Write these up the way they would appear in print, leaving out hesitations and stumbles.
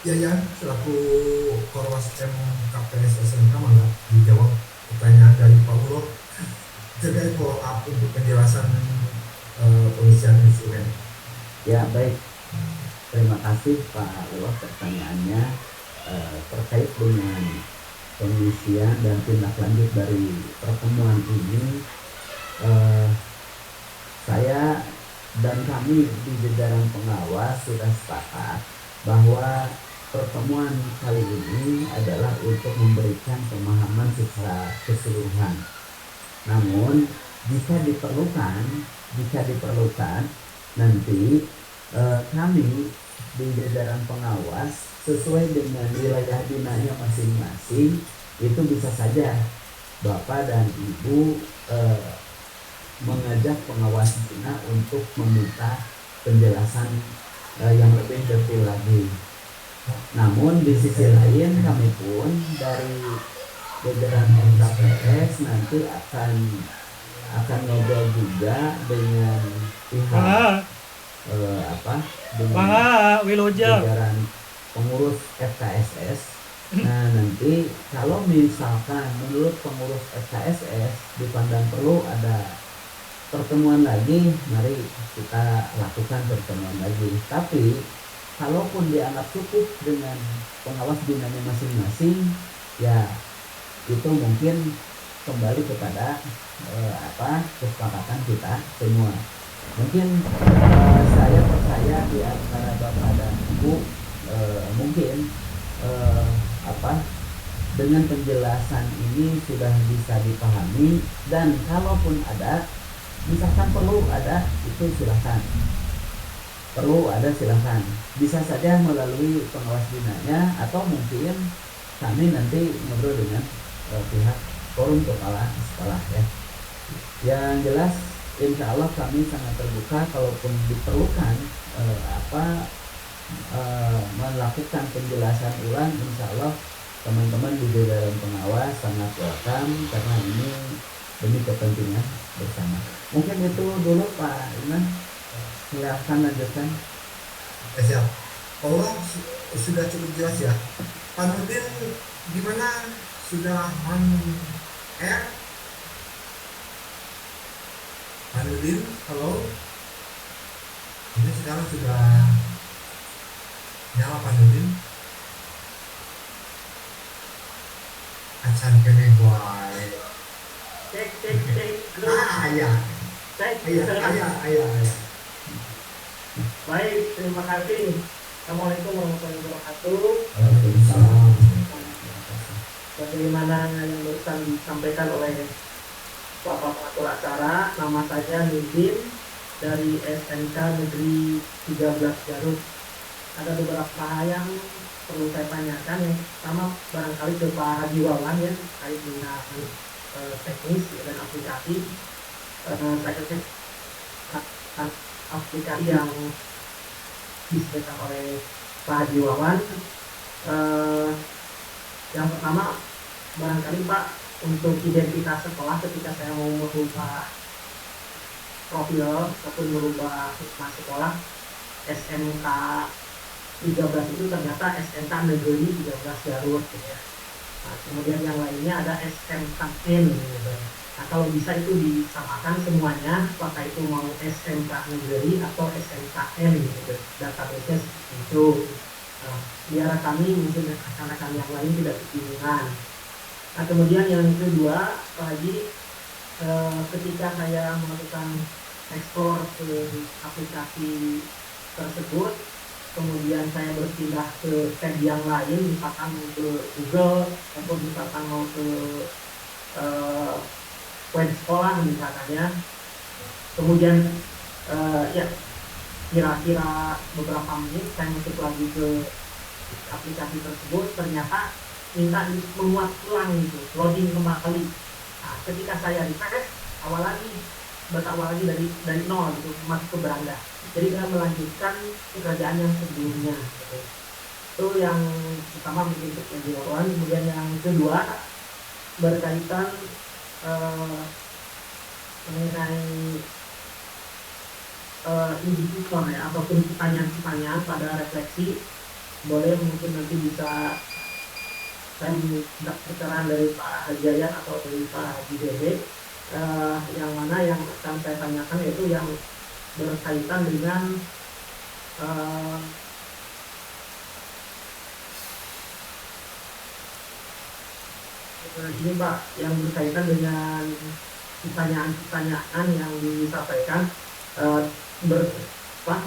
Yayan selaku Korwas M KPS SMK mangga dijawab pertanyaan dari Pak Ulo terkait follow up untuk penjelasan pengisian instrumen. Ya, baik. Terima kasih Pak Lewat pertanyaannya terkait dengan pengisian dan tindak lanjut dari pertemuan ini. Saya dan kami di jajaran pengawas sudah sepakat bahwa pertemuan kali ini adalah untuk memberikan pemahaman secara keseluruhan. Namun jika diperlukan nanti kami di jajaran pengawas sesuai dengan wilayah binanya masing-masing itu bisa saja Bapak dan Ibu mengajak pengawas bina untuk meminta penjelasan yang lebih detail lagi. Namun di sisi lain kami pun dari jajaran MKPS nanti akan ngobrol juga dengan pihak dengan jajaran pengurus FKSS. Nah nanti kalau misalkan menurut pengurus FKSS dipandang perlu ada pertemuan lagi, mari kita lakukan pertemuan lagi. Tapi kalaupun dianggap cukup dengan pengawas binanya masing-masing, ya itu mungkin kembali kepada kesepakatan kita semua. Mungkin saya percaya di antara Bapak dan Ibu mungkin dengan penjelasan ini sudah bisa dipahami, dan kalaupun ada misalkan perlu ada itu silahkan, bisa saja melalui pengawas binanya atau mungkin kami nanti ngobrol dengan pihak forum kepala sekolah ya. Yang jelas insya Allah kami sangat terbuka kalaupun diperlukan melakukan penjelasan ulang, insya Allah teman-teman di jajaran pengawas sangat welcome karena ini demi kepentingan bersama. Mungkin itu dulu Pak Iman, silahkan lanjutkan. Siap. Kalau sudah cukup jelas ya. Pak Nurdin gimana, sudah on air? Pak Nurdin, halo. Ini sekarang sudah nyala Pak Nurdin. Acan kene boy. Cek. Iya. Baik, terima kasih. Assalamualaikum warahmatullahi wabarakatuh. Waalaikumsalam. Bagaimana yang barusan disampaikan oleh Bapak Pengatur Acara, nama saya Nurdin dari SMK Negeri 13 Garut. Ada beberapa hal yang perlu saya tanyakan. Yang pertama barangkali ke Pak Haji Wawan ya, terkait dengan teknis dan aplikasi. Saya aplikasi yang disediakan oleh Pak Haji Wawan. Yang pertama barangkali Pak, untuk identitas sekolah ketika saya mau merubah profil ataupun merubah nama sekolah SMK 13 itu ternyata SMK Negeri 13 Garut gitu ya. Nah, kemudian yang lainnya ada SMKN gitu. Nah kalau bisa itu disamakan semuanya, apakah itu mau SMK Negeri atau SMKN gitu, database-nya seperti itu. Nah, biar kami mungkin rekan-rekan yang lain tidak kebingungan. Nah kemudian yang kedua Pak Haji, ketika saya melakukan explore ke aplikasi tersebut, kemudian saya berpindah ke tab yang lain, misalkan mau ke Google ataupun misalkan mau ke web sekolah misalkannya, kemudian ya kira-kira beberapa menit saya masuk lagi ke aplikasi tersebut, ternyata minta menguat ulang gitu, loading kembali. Nah, ketika saya refresh berawal lagi dari nol gitu, masuk ke beranda. Jadi saya melanjutkan pekerjaan yang sebelumnya gitu. Itu yang pertama mungkin untuk penjelasan. Kemudian yang kedua berkaitan mengenai indikator ya, ataupun pertanyaan-pertanyaan pada refleksi. boleh mungkin nanti bisa saya minta pencerahan dari Pak Haji Yayat atau dari Pak Haji Dede, yang mana yang akan saya tanyakan yaitu yang berkaitan dengan eh, ini Pak, yang berkaitan dengan pertanyaan-pertanyaan yang disampaikan, eh, ber, Pak,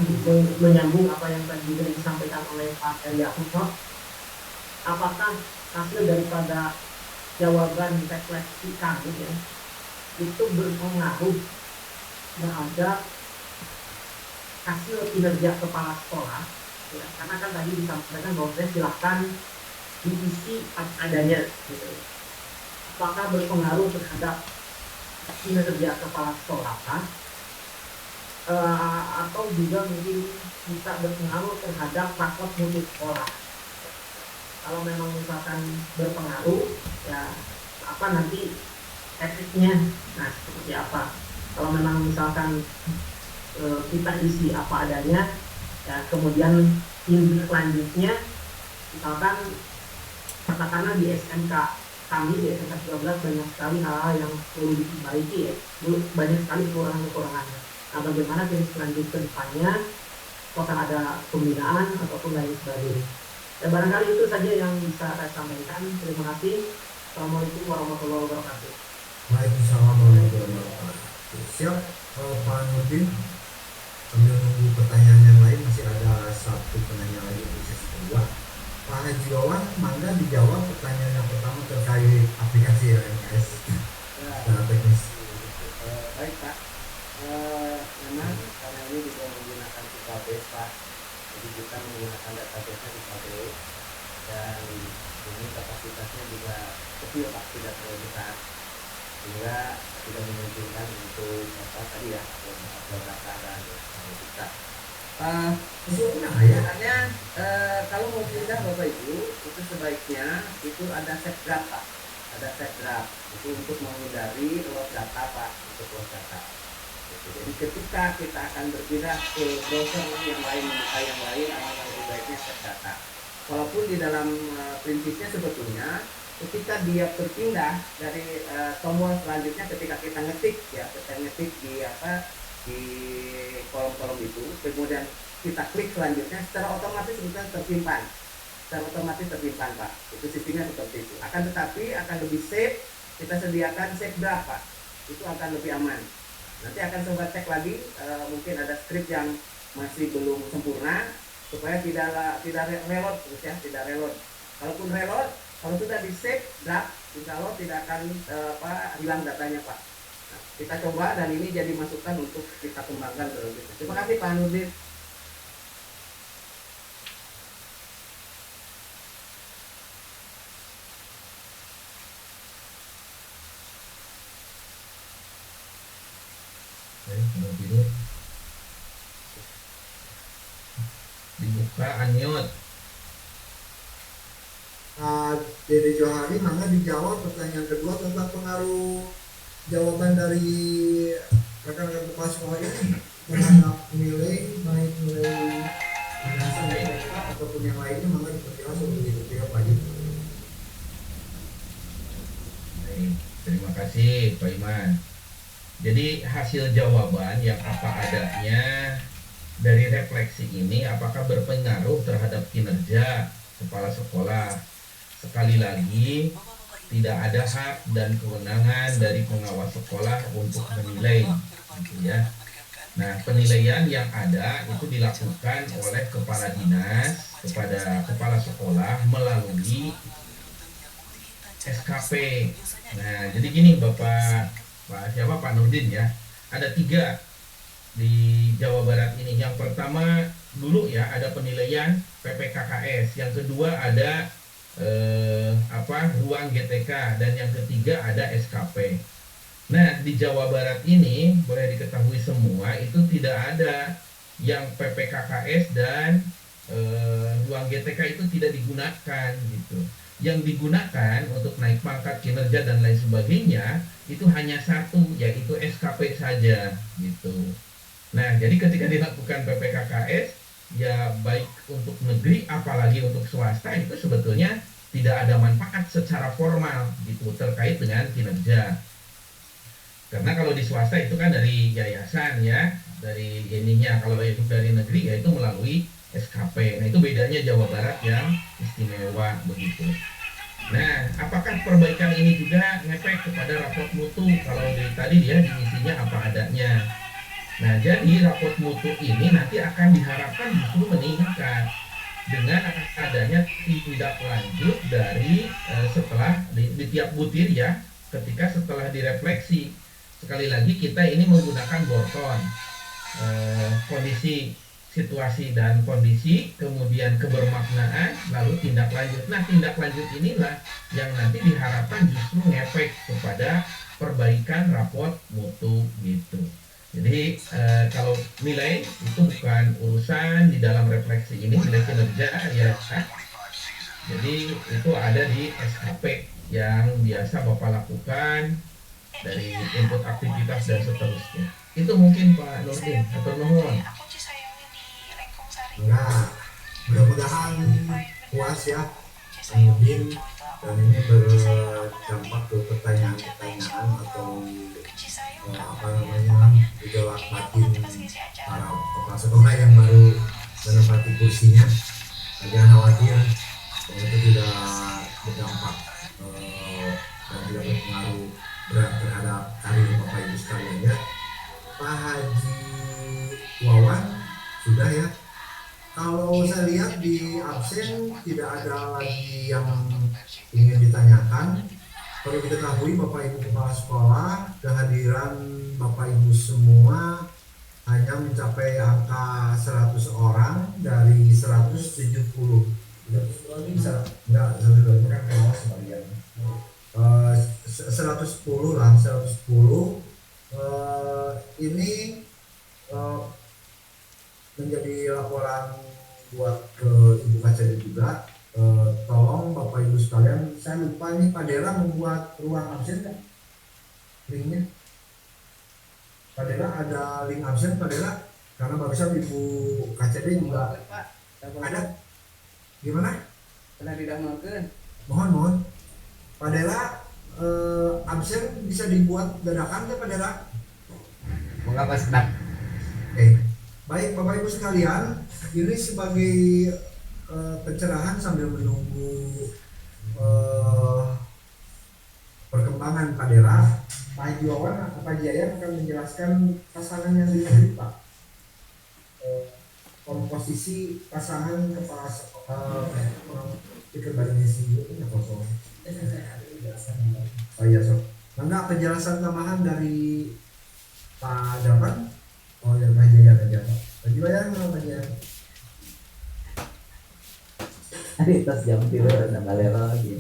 menyambung apa yang tadi juga disampaikan oleh Pak Eriakuno. Apakah hasil daripada jawaban refleksi kami ya, itu berpengaruh terhadap hasil kinerja kepala sekolah ya, karena kan tadi disampaikan bahwa silahkan diisi adanya gitu. Apakah berpengaruh terhadap kinerja kepala sekolah kan? Atau juga mungkin bisa berpengaruh terhadap rapot mutu sekolah. Kalau memang misalkan berpengaruh ya apa nanti efeknya, nah seperti apa? Kalau memang misalkan kita isi apa adanya ya, kemudian tindak lanjutnya misalkan katakanlah di SMK kami di SMK 13 banyak sekali hal-hal yang perlu diperbaiki ya, banyak sekali kekurangan-kekurangannya. Nah bagaimana tindak lanjut ke depannya, apakah ada pembinaan ataupun lain sebagainya. Ya barangkali itu saja yang bisa saya sampaikan. Terima kasih. Assalamualaikum warahmatullahi wabarakatuh. Waalaikumsalam warahmatullahi wabarakatuh. Siap, Pak Nurdin. Sambil nunggu pertanyaan yang lain, masih ada satu penanya lagi untuk sesi kedua. Pak Haji Wawan, mangga dijawab pertanyaan yang pertama terkait aplikasi LMS secara teknis. Baik Pak, memang karena ini juga menggunakan database Pak, jadi kita menggunakan database-nya database dan ini kapasitasnya juga kecil Pak, tidak terlalu besar, sehingga tidak memungkinkan untuk apa tadi ya upload data dan kita. Sebenarnya kalau mau pindah Bapak Ibu itu sebaiknya itu ada set draft Pak, ada set draft itu untuk menghindari loss data Pak, untuk loss data. Jadi ketika kita akan berpindah ke browser yang lain, buka yang lain, alangkah lebih baiknya set data. Walaupun di dalam prinsipnya sebetulnya ketika dia berpindah dari tombol selanjutnya ketika kita ngetik ya, kita ngetik di apa di kolom-kolom itu, kemudian kita klik selanjutnya, secara otomatis bukan tersimpan, secara otomatis tersimpan Pak. Itu sistemnya seperti itu. Akan tetapi akan lebih safe, kita sediakan save draft Pak, itu akan lebih aman. Nanti akan coba cek lagi, mungkin ada script yang masih belum sempurna supaya tidak reload terus ya, tidak reload. Kalaupun reload, kalau sudah di save draft, insya Allah tidak akan hilang datanya Pak. Nah, kita coba dan ini jadi masukan untuk kita kembangkan terus. Terima kasih Pak Nurdin. Dibuka unmute. Dede Johari, mangga dijawab pertanyaan kedua tentang pengaruh jawaban dari rekan-rekan kepala sekolah ini terhadap nilai, baik nilai dasar TK ataupun yang lainnya. Mangga diperjelas untuk itu ya Pak Haji. Baik, terima kasih Pak Iman. Jadi hasil jawaban yang apa adanya dari refleksi ini apakah berpengaruh terhadap kinerja kepala sekolah? Sekali lagi, tidak ada hak dan kewenangan dari pengawas sekolah untuk menilai, gitu ya. Nah, penilaian yang ada itu dilakukan oleh kepala dinas kepada kepala sekolah melalui SKP. Nah, jadi gini Pak Nurdin ya, ada 3 di Jawa Barat ini. Yang pertama dulu ya ada penilaian PPKKS, yang kedua ada ruang GTK, dan yang ketiga ada SKP. Nah, di Jawa Barat ini boleh diketahui semua itu tidak ada yang PPKKS dan ruang GTK itu tidak digunakan gitu. Yang digunakan untuk naik pangkat, kinerja dan lain sebagainya itu hanya satu, yaitu SKP saja gitu. Nah, jadi ketika dilakukan PPKKS ya baik untuk negeri apalagi untuk swasta itu sebetulnya tidak ada manfaat secara formal gitu terkait dengan kinerja. Karena kalau di swasta itu kan dari yayasan ya, dari ininya. Kalau itu dari negeri ya itu melalui SKP. Nah itu bedanya Jawa Barat yang istimewa begitu. Nah, apakah perbaikan ini juga ngefek kepada raport mutu? Kalau tadi dia diisinya apa adanya. Nah, jadi raport mutu ini nanti akan diharapkan justru meningkat dengan adanya tindak lanjut dari setelah di tiap butir ya, ketika setelah direfleksi. Sekali lagi kita ini menggunakan Borton, kondisi situasi dan kondisi, kemudian kebermaknaan, lalu tindak lanjut. Nah, tindak lanjut inilah yang nanti diharapkan justru ngefek kepada perbaikan raport mutu gitu. Jadi kalau nilai itu bukan urusan di dalam refleksi ini, nilai kinerja ya. Jadi itu ada di SKP yang biasa Bapak lakukan dari input aktivitas dan seterusnya. Itu mungkin Pak Nurdin atau nuhun. Nah, mudah-mudahan puas ya Nurdin, dan ini berdampak ke pertanyaan-pertanyaan atau apa namanya gejolak batin para kepala sekolah yang baru menempati kursinya. Jangan khawatir, itu tidak berdampak dan tidak berpengaruh berat terhadap karir Bapak Ibu sekalian ya. Pak Haji Wawan sudah ya. Kalau saya lihat di absen tidak ada lagi yang ingin ditanyakan. Perlu diketahui Bapak Ibu Kepala Sekolah, kehadiran Bapak Ibu semua hanya mencapai angka 100 orang dari 170. Bisa enggak, 120 kan kelas sebagian. 110 lah, 110. Ini menjadi laporan buat ke Ibu KCD juga. Tolong Bapak Ibu sekalian, saya lupa nih Pak Dera membuat ruang absen kan? Linknya Pak Dera ada link absen Pak Dera, karena barusan Ibu KCD juga ada. Gimana? Pernah tidak mungkin? Mohon Pak Dera, absen bisa dibuat dadakan ya Pak Dera? Mengapa sedap? Baik Bapak Ibu sekalian, ini sebagai pencerahan sambil menunggu perkembangan Pak Dera, Pak Haji Wawan, Pak Haji Yayan akan menjelaskan pasangan yang dipilih Pak. Komposisi pasangan kepala sekolah dikembalikan sih ini kosong. Oh iya sob. Mangga penjelasan tambahan dari Pak Daman. Oh ya Pak Haji Yayan aja Pak. Pak Haji Yayan Pak Haji Yayan. Tas jam tidur ada balero gitu.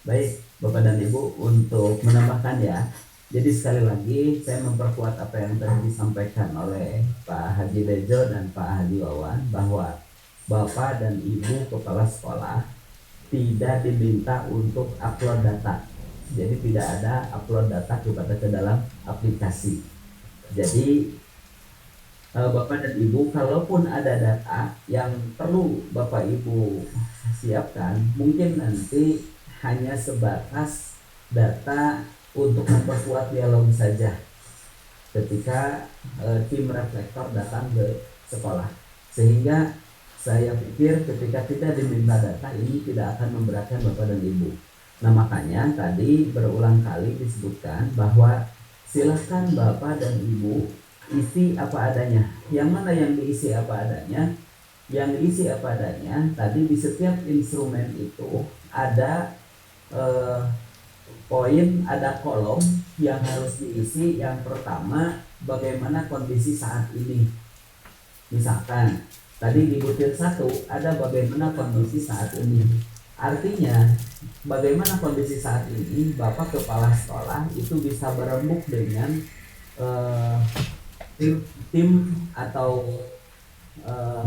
Baik Bapak dan Ibu, untuk menambahkan ya, jadi sekali lagi saya memperkuat apa yang tadi disampaikan oleh Pak Haji Bejo dan Pak Haji Wawan, bahwa Bapak dan Ibu Kepala Sekolah tidak diminta untuk upload data. Jadi tidak ada upload data kepada ke dalam aplikasi. Jadi Bapak dan Ibu, kalaupun ada data yang perlu Bapak Ibu siapkan, mungkin nanti hanya sebatas data untuk memperkuat dialog saja ketika tim reflektor datang ke sekolah. Sehingga saya pikir ketika tidak diminta data ini tidak akan memberatkan Bapak dan Ibu. Nah makanya tadi berulang kali disebutkan bahwa silakan Bapak dan Ibu isi apa adanya. Yang mana yang diisi apa adanya? Yang diisi apa adanya tadi di setiap instrumen itu ada poin, ada kolom yang harus diisi. Yang pertama, bagaimana kondisi saat ini. Misalkan tadi di butir 1 ada bagaimana kondisi saat ini. Artinya bagaimana kondisi saat ini, Bapak Kepala Sekolah itu bisa berembuk dengan tim atau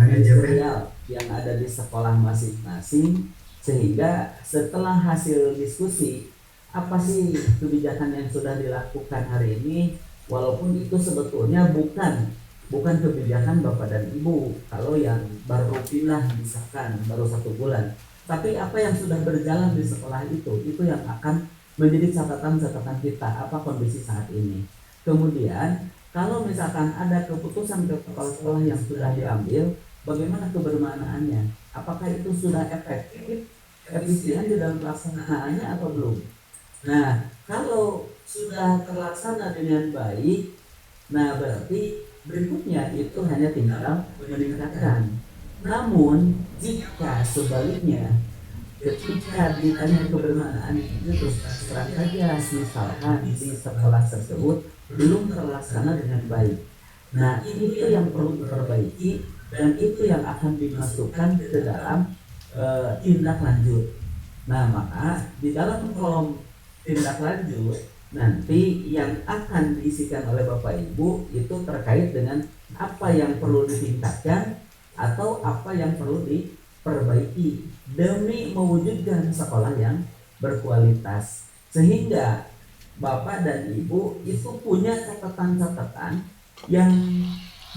manajerial yang ada di sekolah masing-masing, sehingga setelah hasil diskusi apa sih kebijakan yang sudah dilakukan hari ini, walaupun itu sebetulnya bukan bukan kebijakan bapak dan ibu kalau yang baru pindah misalkan baru 1 bulan, tapi apa yang sudah berjalan di sekolah itu yang akan menjadi catatan-catatan kita apa kondisi saat ini. Kemudian kalau misalkan ada keputusan kepala sekolah yang sudah diambil, bagaimana kebermanaannya? Apakah itu sudah efektif, efisien di dalam pelaksanaannya atau belum? Nah, kalau sudah terlaksana dengan baik, nah berarti berikutnya itu hanya tinggal meningkatkan. Namun jika sebaliknya, ketika ditanya kebermanaan itu terus terang saja misalkan di sekolah tersebut belum terlaksana dengan baik. Nah, itu yang perlu diperbaiki dan itu yang akan dimasukkan ke dalam tindak lanjut. Nah, maka di dalam kolom tindak lanjut nanti yang akan diisikan oleh Bapak Ibu itu terkait dengan apa yang perlu ditingkatkan atau apa yang perlu diperbaiki demi mewujudkan sekolah yang berkualitas, sehingga Bapak dan Ibu itu punya catatan-catatan yang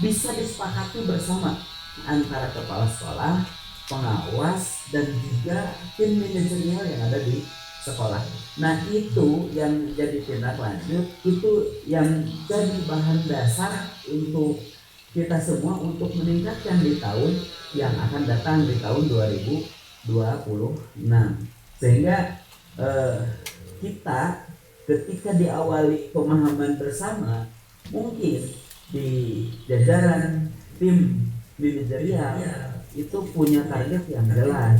bisa disepakati bersama antara kepala sekolah, pengawas, dan juga tim manajerial yang ada di sekolah. Nah, itu yang jadi tindak lanjut, itu yang jadi bahan dasar untuk kita semua untuk meningkatkan di tahun yang akan datang di tahun 2026. Sehingga kita ketika diawali pemahaman bersama, mungkin di jajaran tim manajerial itu punya target yang jelas.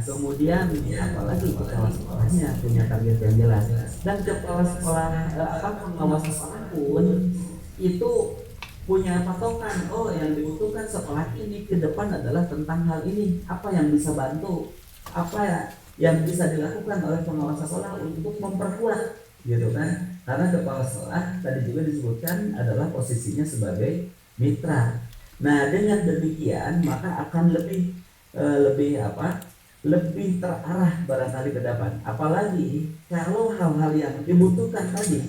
Kemudian apalagi kepala sekolahnya punya target yang jelas, dan kepala sekolah pengawas sekolah pun itu punya patokan. Oh, yang dibutuhkan sekolah ini ke depan adalah tentang hal ini. Apa yang bisa bantu? Apa yang bisa dilakukan oleh pengawas sekolah untuk memperkuat, gitu kan? Karena kepala sekolah tadi juga disebutkan adalah posisinya sebagai mitra. Nah, dengan demikian maka akan lebih lebih terarah barangkali ke depan. Apalagi kalau hal-hal yang dibutuhkan tadi,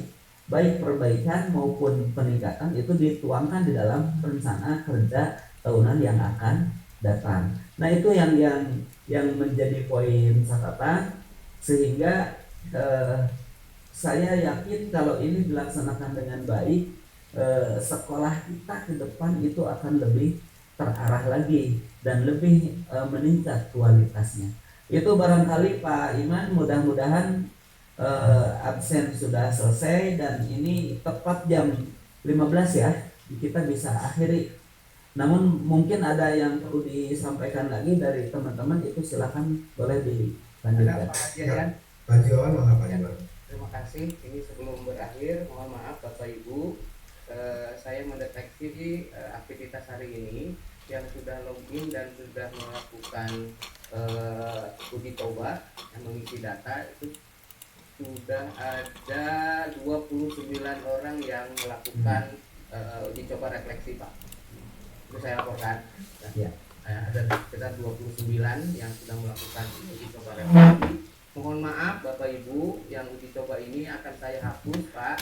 baik perbaikan maupun peningkatan, itu dituangkan di dalam rencana kerja tahunan yang akan datang. Nah, itu yang menjadi poin catatan, sehingga saya yakin kalau ini dilaksanakan dengan baik, sekolah kita ke depan itu akan lebih terarah lagi dan lebih meningkat kualitasnya. Itu barangkali Pak Iman, mudah-mudahan absen sudah selesai dan ini tepat jam 15 ya, kita bisa akhiri. Namun mungkin ada yang perlu disampaikan lagi dari teman-teman, itu silakan boleh dilanjutkan. Pak Jiwan, maka Pak Jiwan. Terima kasih. Ini sebelum berakhir, mohon maaf Bapak Ibu, saya mendeteksi aktivitas hari ini yang sudah login dan sudah melakukan uji coba yang mengisi data itu sudah ada 29 orang yang melakukan uji coba refleksi, Pak. Itu saya laporkan. Ya. Ada sekitar 29 yang sudah melakukan uji coba refleksi. Mohon maaf Bapak Ibu, yang uji coba ini akan saya hapus, Pak.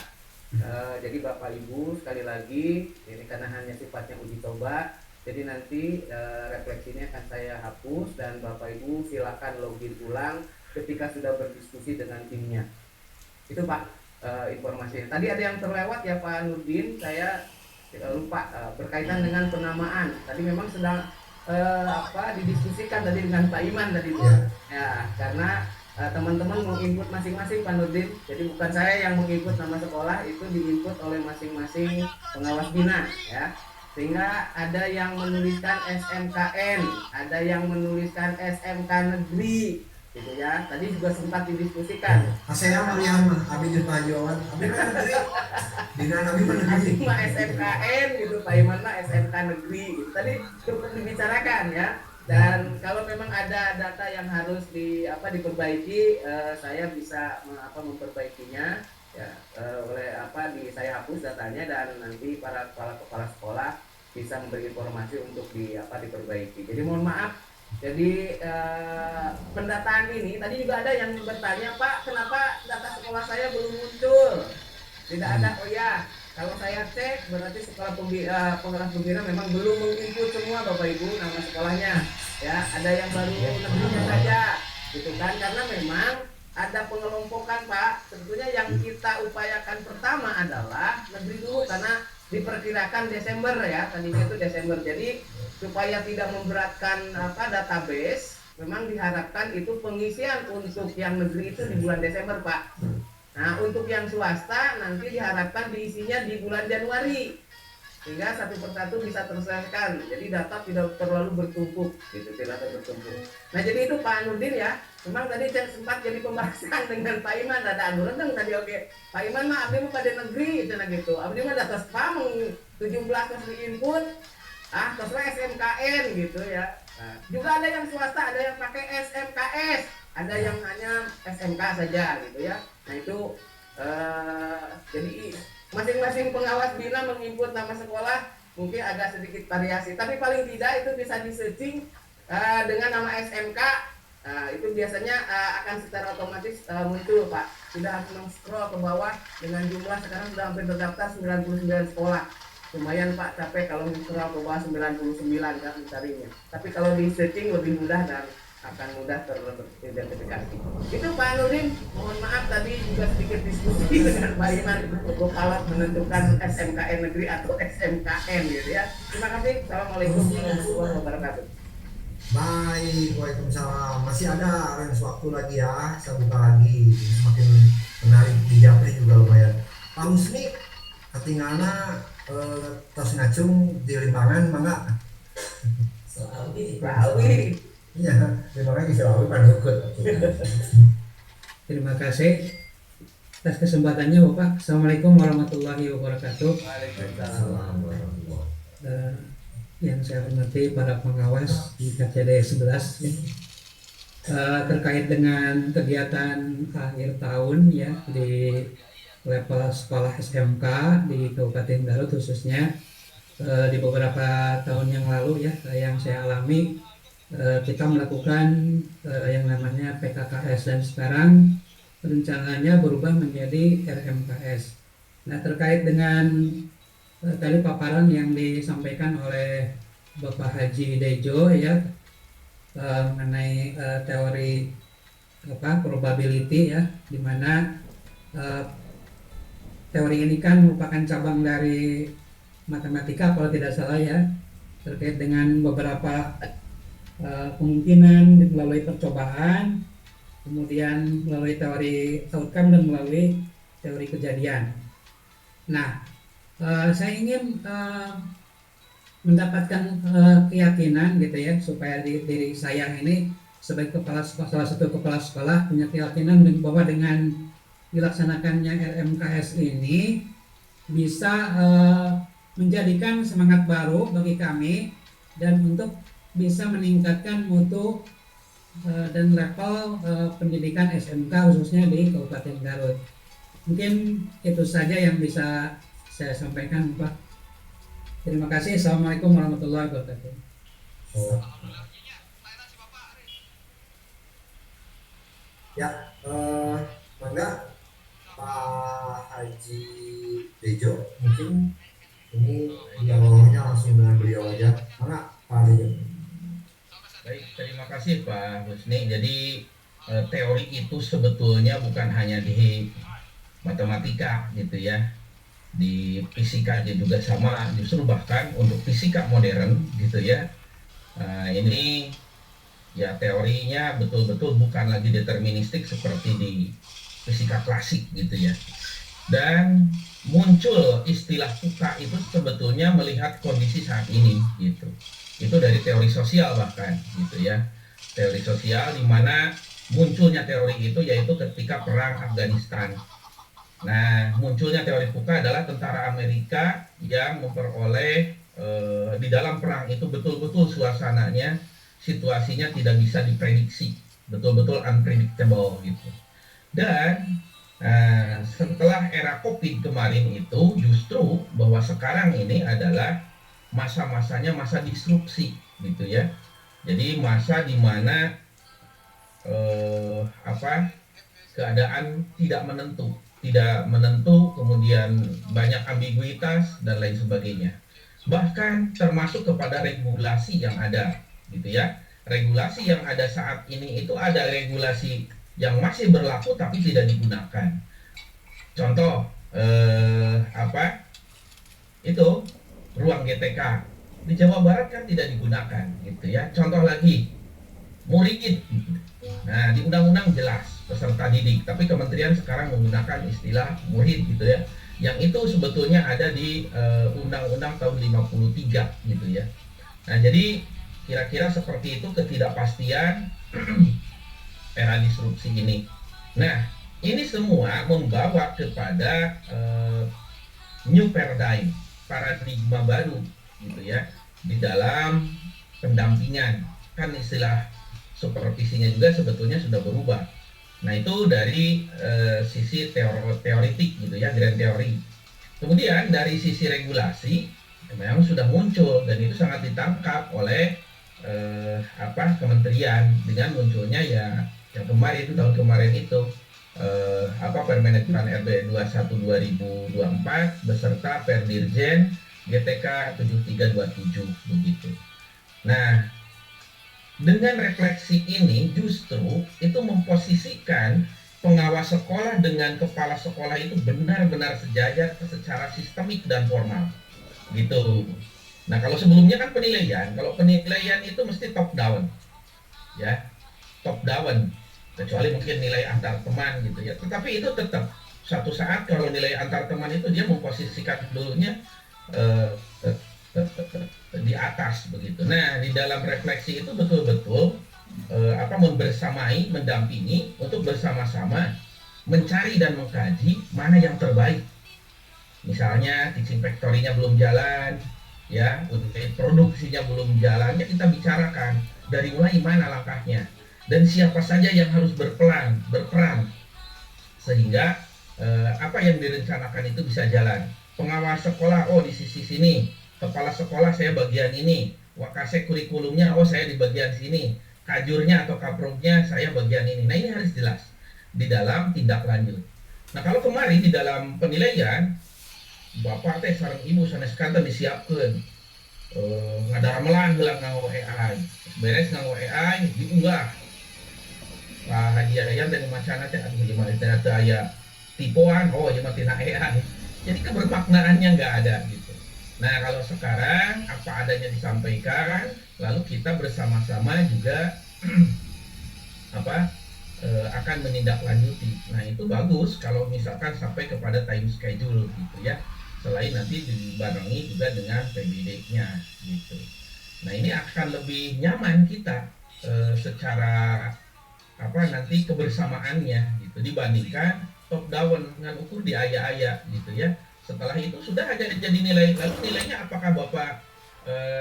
Jadi Bapak Ibu sekali lagi, ini karena hanya sifatnya uji coba, jadi nanti refleksi ini akan saya hapus dan Bapak Ibu silakan login ulang ketika sudah berdiskusi dengan timnya. Itu Pak informasinya. Tadi ada yang terlewat ya Pak Nurdin, saya lupa berkaitan dengan penamaan. Tadi memang sedang didiskusikan tadi dengan Pak Iman tadi ya, karena teman-teman menginput masing-masing Pak Nurdin. Jadi bukan saya yang menginput nama sekolah, itu diinput oleh masing-masing pengawas bina ya. Sehingga ada yang menuliskan SMKN, ada yang menuliskan SMK negeri gitu ya. Tadi juga sempat didiskusikan. Saya Mariam, Abi jeung Pak Jiwan. Abi kan negeri. Dina Abi mah negeri. Mah SMKN gitu, Pak Iman mah SMK negeri gitu. Tadi cukup dibicarakan ya. Dan kalau memang ada data yang harus diperbaiki, saya bisa memperbaikinya ya, saya hapus datanya dan nanti para kepala sekolah bisa memberi informasi untuk diperbaiki. Jadi mohon maaf. Jadi pendataan ini tadi juga ada yang bertanya, Pak, kenapa data sekolah saya belum muncul? Tidak ada. Oh ya, Kalau saya cek berarti sekolah pengeras pembina memang belum menginput semua Bapak Ibu nama sekolahnya. Ya, ada yang baru negerinya saja, gitu kan? Karena memang ada pengelompokan Pak. Sebetulnya yang kita upayakan pertama adalah negeri dulu karena diperkirakan Desember ya, tadinya itu Desember. Jadi supaya tidak memberatkan database, memang diharapkan itu pengisian untuk yang negeri itu di bulan Desember Pak. Nah, untuk yang swasta nanti diharapkan diisinya di bulan Januari sehingga satu persatu bisa terselesaikan. Jadi data tidak terlalu bertumpuk, gitu, tidak terlalu bertumpuk. Nah, jadi itu Pak Nurdin ya. Memang tadi saya sempat jadi pembahasan dengan Pak Iman, ada anu rendeng tadi oke. Pak Iman mah abdi mah pada negeri gitu. Abdi mah data spam 17 terus input, terus SMKN gitu ya. Nah, juga ada yang swasta, ada yang pakai SMKS, ada yang hanya SMK saja gitu ya. Nah itu jadi masing-masing pengawas bina menginput nama sekolah mungkin agak sedikit variasi, tapi paling tidak itu bisa di searching dengan nama SMK. Itu biasanya akan secara otomatis muncul Pak, tidak harus men-scroll ke bawah dengan jumlah sekarang sudah hampir terdaftar 99 sekolah. Lumayan Pak, capek kalau men-scroll ke bawah 99 kan mencarinya, tapi kalau di searching lebih mudah dan akan mudah teridentifikasi. Itu Pak Nurdin, mohon maaf tadi juga sedikit diskusi dengan Pak Iman untuk alat menentukan SMKN negeri atau SMKN gitu ya. Terima kasih. Assalamualaikum warahmatullahi wabarakatuh. Baik, waalaikumsalam. Masih ada range waktu lagi ya, saya buka lagi. Semakin menarik di Japri juga lumayan. Pak Husni, ketinggalan tos ngacung di Limbangan, mangga? Selawi. Iya, terima kasih selalu panukut. Terima kasih atas kesempatannya Bapak. Assalamualaikum warahmatullahi wabarakatuh. Waalaikumsalam. Yang saya hormati para pengawas di KCD 11 ya. Terkait dengan kegiatan akhir tahun ya di level sekolah SMK di Kabupaten Garut khususnya di beberapa tahun yang lalu ya yang saya alami, kita melakukan yang namanya PKKS dan sekarang rencananya berubah menjadi RMKS. Nah, terkait dengan tadi paparan yang disampaikan oleh Bapak Haji Dejo ya mengenai teori probability ya, di mana teori ini kan merupakan cabang dari matematika kalau tidak salah ya, terkait dengan beberapa kemungkinan melalui percobaan, kemudian melalui teori outcome dan melalui teori kejadian. Nah, saya ingin mendapatkan keyakinan gitu ya, supaya diri saya ini sebagai salah satu kepala sekolah punya keyakinan bahwa dengan dilaksanakannya RMKS ini bisa menjadikan semangat baru bagi kami dan untuk bisa meningkatkan mutu dan level pendidikan SMK khususnya di Kabupaten Garut. Mungkin itu saja yang bisa saya sampaikan Pak. Terima kasih. Assalamualaikum warahmatullahi wabarakatuh. Ya, mangga Pak Haji Dejo, mungkin ini dialognya langsung dengan beliau aja. Mangga Pak Dejo. Baik, terima kasih Pak Husni. Jadi teori itu sebetulnya bukan hanya di matematika gitu ya, di fisika juga sama, justru bahkan untuk fisika modern gitu ya. Ini ya teorinya betul-betul bukan lagi deterministik seperti di fisika klasik gitu ya. Dan muncul istilah VUCA itu sebetulnya melihat kondisi saat ini gitu. Itu dari teori sosial bahkan gitu ya, teori sosial di mana munculnya teori itu yaitu ketika perang Afghanistan. Nah, munculnya teori VUCA adalah tentara Amerika yang memperoleh di dalam perang itu betul-betul suasananya, situasinya tidak bisa diprediksi, betul-betul unpredictable gitu. Dan setelah era COVID kemarin itu justru bahwa sekarang ini adalah masa-masanya masa disrupsi gitu ya. Jadi masa di mana keadaan tidak menentu, tidak menentu, kemudian banyak ambiguitas dan lain sebagainya. Bahkan termasuk kepada regulasi yang ada, gitu ya. Regulasi yang ada saat ini itu ada regulasi yang masih berlaku tapi tidak digunakan. Contoh apa itu ruang GTK di Jawa Barat kan tidak digunakan, gitu ya. Contoh lagi murid. Nah, di undang-undang jelas peserta didik, tapi kementerian sekarang menggunakan istilah murid, gitu ya. Yang itu sebetulnya ada di Undang-Undang tahun 53, gitu ya. Nah, jadi kira-kira seperti itu ketidakpastian era disrupsi ini. Nah, ini semua membawa kepada new paradigma baru, gitu ya, di dalam pendampingan. Kan istilah supervisinya juga sebetulnya sudah berubah. Nah, itu dari sisi teoritik, gitu ya, grand teori. Kemudian dari sisi regulasi memang sudah muncul dan itu sangat ditangkap oleh kementerian dengan munculnya ya yang kemarin itu tahun kemarin itu Permenekpan RB 21 2024 beserta Perdirjen GTK 7327 begitu. Nah, dengan refleksi ini justru itu memposisikan pengawas sekolah dengan kepala sekolah itu benar-benar sejajar secara sistemik dan formal, gitu. Nah, kalau sebelumnya kan penilaian, kalau penilaian itu mesti top down, ya, top down, kecuali mungkin nilai antar teman, gitu ya. Tetapi itu tetap suatu saat kalau nilai antar teman itu dia memposisikan dulunya di atas begitu. Nah, di dalam refleksi itu betul-betul membersamai, mendampingi untuk bersama-sama mencari dan mengkaji mana yang terbaik. Misalnya teaching factory-nya belum jalan, ya, produksinya belum jalan, ya kita bicarakan dari mulai mana langkahnya dan siapa saja yang harus berperan sehingga apa yang direncanakan itu bisa jalan. Pengawas sekolah, oh di sisi sini, kepala sekolah saya bagian ini, wakase kurikulumnya, oh saya di bagian sini, kajurnya atau kaproknya saya bagian ini. Nah, ini harus jelas di dalam tindak lanjut. Nah, kalau kemarin di dalam penilaian bapak teh sareng ibu sanes kantor disiapkan ngadaramelan heula nganggo AI, beres nganggo AI diunggah Pak Haji Yayan dan macana teh aduh ieu mah teh aya tipuan, oh ieu mah tina AI. Jadi kebermaknaannya nggak ada gitu. Nah, kalau sekarang apa adanya disampaikan, lalu kita bersama-sama juga akan menindaklanjuti. Nah, itu bagus kalau misalkan sampai kepada time schedule gitu ya. Selain nanti dibarengi juga dengan PBD-nya gitu. Nah, ini akan lebih nyaman kita secara nanti kebersamaannya gitu dibandingkan top down dengan ukur di aya-aya gitu ya. Setelah itu sudah ada jadi nilai, lalu nilainya apakah Bapak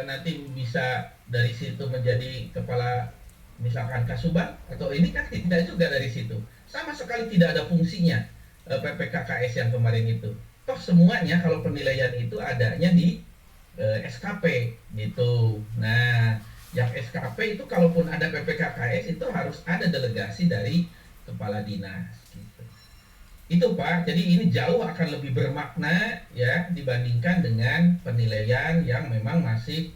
nanti bisa dari situ menjadi kepala misalkan Kasuban atau ini kan tidak juga dari situ. Sama sekali tidak ada fungsinya PPKKS yang kemarin itu. Toh semuanya kalau penilaian itu adanya di SKP gitu. Nah, yang SKP itu kalaupun ada PPKKS itu harus ada delegasi dari kepala dinas gitu. Itu Pak, jadi ini jauh akan lebih bermakna ya dibandingkan dengan penilaian yang memang masih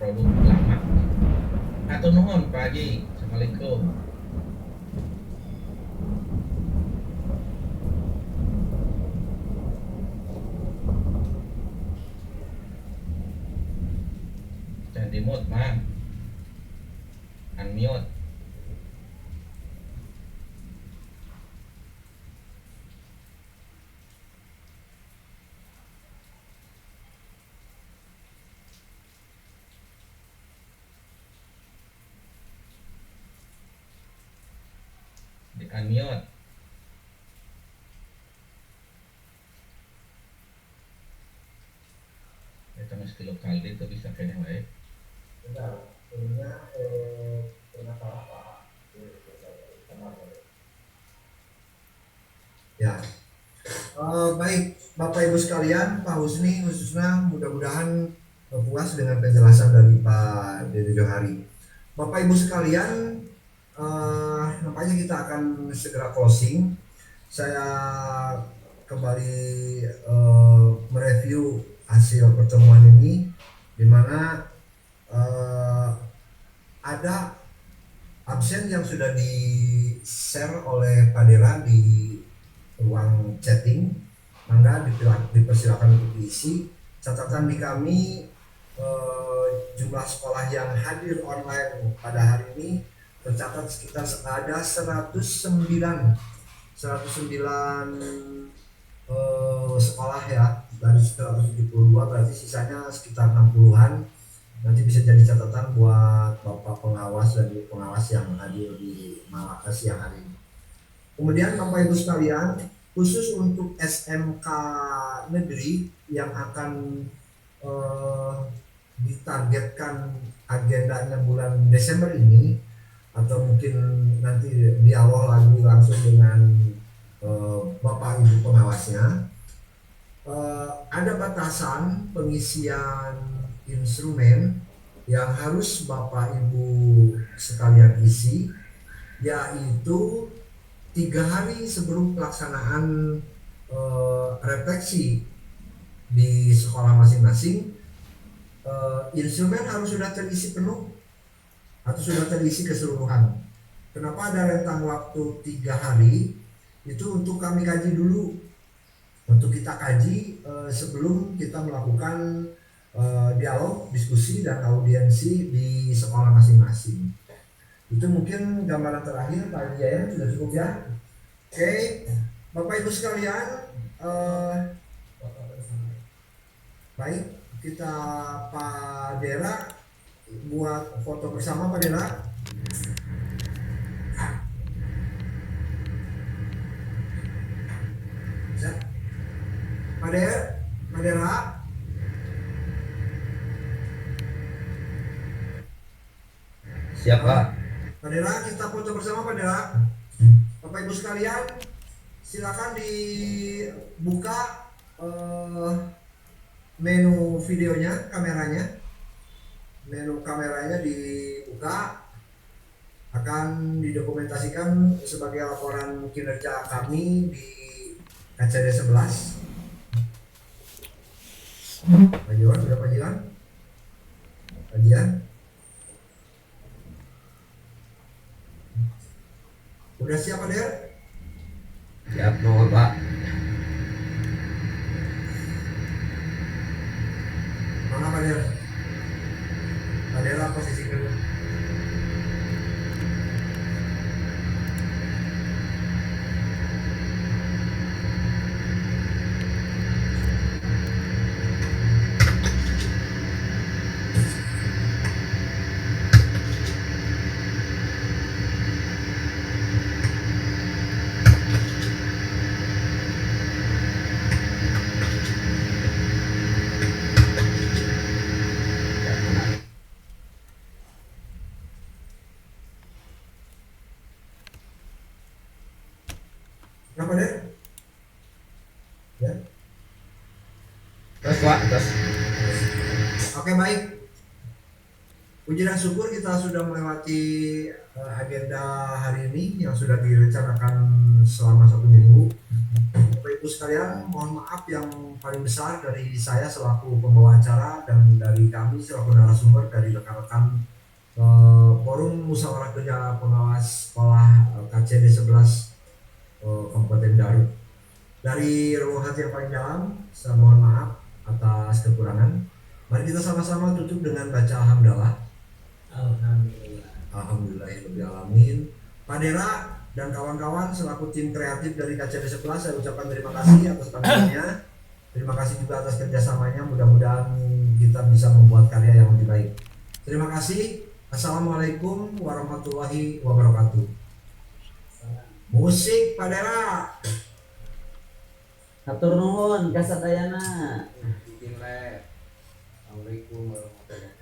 produk lama. Atau nuhun Pak Haji. Assalamualaikum. Jangan di-mute, Man. Unmute. Di unmute. Eta mah sekilo kali itu bisa kene wae. Bentar, sebenarnya kenapa apa? Ya, baik Bapak Ibu sekalian, Pak Husni khususnya mudah-mudahan puas dengan penjelasan dari Pak Dede Johari. Bapak Ibu sekalian, nampaknya kita akan segera closing. saya kembali mereview hasil pertemuan ini, di mana ada absen yang sudah di-share oleh Pak Dera di ruang chatting. Mangga dipersilakan untuk diisi. Catatan di kami, jumlah sekolah yang hadir online pada hari ini tercatat sekitar ada 109 sekolah ya, dari 172, berarti sisanya sekitar 60-an. Nanti bisa jadi catatan buat Bapak pengawas dan Ibu pengawas yang hadir di siang hari ini. Kemudian Bapak Ibu sekalian, khusus untuk SMK negeri yang akan ditargetkan agendanya bulan Desember ini, atau mungkin nanti dialog lagi langsung dengan Bapak Ibu pengawasnya, ada batasan pengisian instrumen yang harus Bapak Ibu sekalian isi, yaitu 3 hari sebelum pelaksanaan refleksi di sekolah masing-masing. Instrumen harus sudah terisi penuh atau sudah terisi keseluruhan. Kenapa ada rentang waktu 3 hari? Itu untuk kami kaji dulu, untuk kita kaji sebelum kita melakukan dialog, diskusi, dan audiensi di sekolah masing-masing. Itu mungkin gambaran terakhir Pak Jaya, sudah cukup ya. Oke, Bapak Ibu sekalian, baik, kita Pak Dera buat foto bersama. Pak Dera, bisa? Pak Dera, Siap Pak. Pak Dera, kita foto bersama Pak Dera. Bapak Ibu sekalian, silakan dibuka menu videonya, kameranya. Menu kameranya dibuka, akan didokumentasikan sebagai laporan kinerja kami di KCD 11. Pak Jiwan, sudah Pak Jiwan? Pak Jian? Udah siap Pak Der? Siap mohon Pak. Mana Pak Der? Pak Der, posisi kedua. Kenapa Der? Ya. Terus Pak, terus. Oke, baik. Puji dan syukur kita sudah melewati agenda hari ini yang sudah direncanakan selama 1 minggu. Bapak Ibu sekalian, mohon maaf yang paling besar dari saya selaku pembawa acara dan dari kami selaku narasumber, dari rekan-rekan Forum Musyawarah Kerja Pengawas Sekolah KCD 11 Kabupaten Garut. Dari relung hati yang paling dalam, saya mohon maaf atas kekurangan. Mari kita sama-sama tutup dengan baca alhamdulillah. Alhamdulillahirrahmanirrahim. Pak Dera dan kawan-kawan selaku tim kreatif dari KCD 11, saya ucapkan terima kasih atas pandangannya. Terima kasih juga atas kerjasamanya. Mudah-mudahan kita bisa membuat karya yang lebih baik. Terima kasih. Assalamualaikum warahmatullahi wabarakatuh. Musik Pak Dera. Hatur nuhun kasadayana. Assalamualaikum warahmatullahi wabarakatuh.